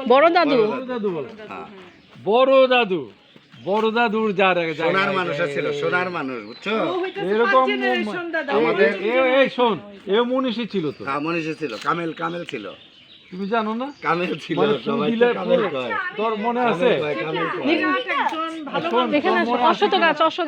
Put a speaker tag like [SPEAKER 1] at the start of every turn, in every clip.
[SPEAKER 1] বড় দাদু
[SPEAKER 2] বড় দাদু বড় দাদুর যার
[SPEAKER 3] সোনার মানুষ ছিল, সোনার মানুষ, বুঝছো?
[SPEAKER 2] এরকম আমাদের এই শোন এ মনীষী ছিল তো।
[SPEAKER 3] হ্যাঁ মনীষী ছিল, কামেল ছিল।
[SPEAKER 2] তুমি জানো না
[SPEAKER 3] কামেল ছিল,
[SPEAKER 2] মানে
[SPEAKER 3] সবাই
[SPEAKER 2] দিলে
[SPEAKER 3] তো কামেল কয়।
[SPEAKER 2] তোর মনে আছে
[SPEAKER 1] এখানে অশ্বত্থ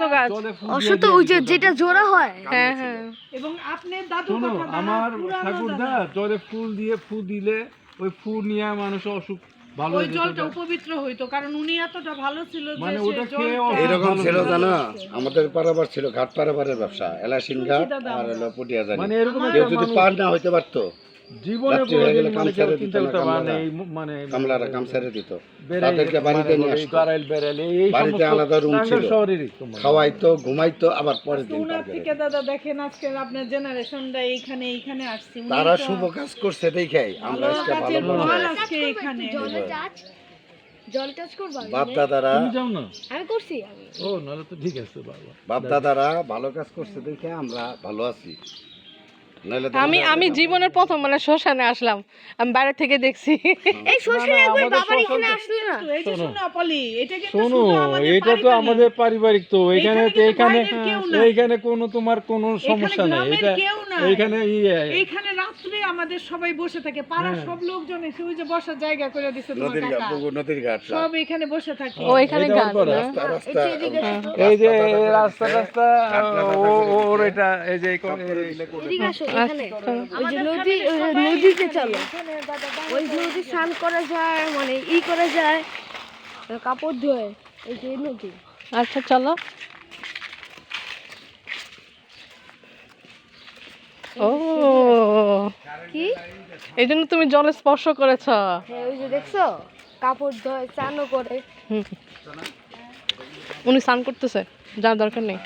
[SPEAKER 1] গাছ
[SPEAKER 4] অশ্বত্থ ওই যে যেটা জোড়া হয়।
[SPEAKER 1] হ্যাঁ হ্যাঁ
[SPEAKER 5] এবং আপনি দাদু
[SPEAKER 2] শোনো
[SPEAKER 5] কথা
[SPEAKER 2] আমার ঠাকুরদা জলে ফুল দিয়ে ফু দিলে ওই ফু নিয়ে মানুষ অসুখ ভালো
[SPEAKER 5] ওই
[SPEAKER 2] হয়ে যেত।
[SPEAKER 5] জলটা উপবিত্র হইতো কারণ উনি এতটা ভালো ছিল যে
[SPEAKER 2] মানে
[SPEAKER 5] সে
[SPEAKER 2] ওটা
[SPEAKER 5] জলটা-
[SPEAKER 2] খেয়ে
[SPEAKER 3] এরকম ছিল জানো, আমাদের পারাবার ছিল ঘাট পারাবারের ব্যবসা, এলাসিন ঘাট আর হলো পটিয়াজানি।
[SPEAKER 2] মানে এরকম
[SPEAKER 3] কেউ
[SPEAKER 2] একটা
[SPEAKER 3] যদি
[SPEAKER 2] মানুষ
[SPEAKER 3] পার না হইতে পারতো,
[SPEAKER 2] জীবনে
[SPEAKER 3] রাত্রি হয়ে গেলে
[SPEAKER 2] কোনোদিন মানে
[SPEAKER 3] কামসারে
[SPEAKER 2] কেউ চিন্তা
[SPEAKER 3] দিত না,
[SPEAKER 2] করতে পারে না
[SPEAKER 3] কামলারা।
[SPEAKER 2] এই মানে
[SPEAKER 3] কামলারা কাম ছেড়ে দিত,
[SPEAKER 2] বেড়াই
[SPEAKER 3] তাদেরকে বাড়িতে
[SPEAKER 2] মানে
[SPEAKER 3] নিয়ে
[SPEAKER 2] এই
[SPEAKER 3] আসতো,
[SPEAKER 2] গারাইল বেড়াইল এই
[SPEAKER 3] বাড়িতে
[SPEAKER 2] সমস্ত
[SPEAKER 3] আলাদা room
[SPEAKER 2] টাঙ্গাইল
[SPEAKER 3] ছিল।
[SPEAKER 2] শহরেরই তোমার।
[SPEAKER 3] খাওয়াইতো, ঘুমাইতো, আবার পরের দিন
[SPEAKER 5] উনার
[SPEAKER 3] পার করে
[SPEAKER 5] থেকে
[SPEAKER 3] দিত।
[SPEAKER 5] দাদা দেখেন আজকে আপনার জেনারেশনটা এইখানে আসছে উনি
[SPEAKER 3] তারা
[SPEAKER 5] তো
[SPEAKER 3] শুভ কাজ করছে দেখাই আমরা
[SPEAKER 5] ভালো
[SPEAKER 3] আজকে ভালো
[SPEAKER 5] কাজের
[SPEAKER 3] মনে
[SPEAKER 5] ফল
[SPEAKER 3] হয়।
[SPEAKER 5] আজকে এখানে
[SPEAKER 4] জল টাচ করবা?
[SPEAKER 3] বাপ দাদারা,
[SPEAKER 2] তুমি যাও না
[SPEAKER 4] আমি করছি।
[SPEAKER 2] ও নাহলে তো ঠিক আছে বাবা
[SPEAKER 3] বাপ দাদারা ভালো কাজ করছে দেখে আমরা ভালো আছি। নাহলে তো
[SPEAKER 1] আমি জীবনের প্রথম মানে শ্মশানে আসলাম, আমি বাইরে থেকে দেখছি।
[SPEAKER 4] এই শ্বশুর একবার
[SPEAKER 2] আমাদের
[SPEAKER 4] বাবার
[SPEAKER 2] শ্মশান
[SPEAKER 4] এখানে
[SPEAKER 2] তো-
[SPEAKER 4] আসলো না?
[SPEAKER 5] তো এই যে শোনো পলি এটা কিন্তু
[SPEAKER 2] শোনো
[SPEAKER 5] শুধু আমাদের
[SPEAKER 2] এটা তো
[SPEAKER 5] পারিবারিক।
[SPEAKER 2] আমাদের পারিবারিক তো এখানে তো
[SPEAKER 5] কিন্তু
[SPEAKER 2] এখানে
[SPEAKER 5] বাইরের কেউ না।
[SPEAKER 2] এইখানে কোনো তোমার কোনো সমস্যা নেই
[SPEAKER 5] গ্রামের
[SPEAKER 2] এটা
[SPEAKER 5] কেউ নাই।
[SPEAKER 2] এইখানে
[SPEAKER 5] এইখানে রাত্রে আমাদের সবাই বসে থাকে পাড়ার সব লোকজন এসে ওই যে বসার জায়গা করে দিছে তোমার
[SPEAKER 3] নদীর ঘাট,
[SPEAKER 5] কাকা
[SPEAKER 3] পুকুর, নদীর ঘাট,
[SPEAKER 5] সব এখানে বসে থাকে
[SPEAKER 1] ও এখানে
[SPEAKER 2] এটা
[SPEAKER 1] গান
[SPEAKER 2] ওর
[SPEAKER 1] না?
[SPEAKER 3] রাস্তা রাস্তা
[SPEAKER 2] এই যে রাস্তা ওর এটা এই যে
[SPEAKER 4] এদিকে আসো, এখানে ওই যে নদীতে চলো, ওই নদী স্নান করা যায়, মানে করা যায়, কাপড় ধোয়, এই যে নদী।
[SPEAKER 1] আচ্ছা চলো। ও
[SPEAKER 4] কি?
[SPEAKER 1] এই জন্য তুমি জলে স্পর্শ করেছ।
[SPEAKER 4] হ্যাঁ ওই যে দেখছো, কাপড় ধোয়, স্নানও করে।
[SPEAKER 1] উনি স্নান করতেছে, যার দরকার নেই।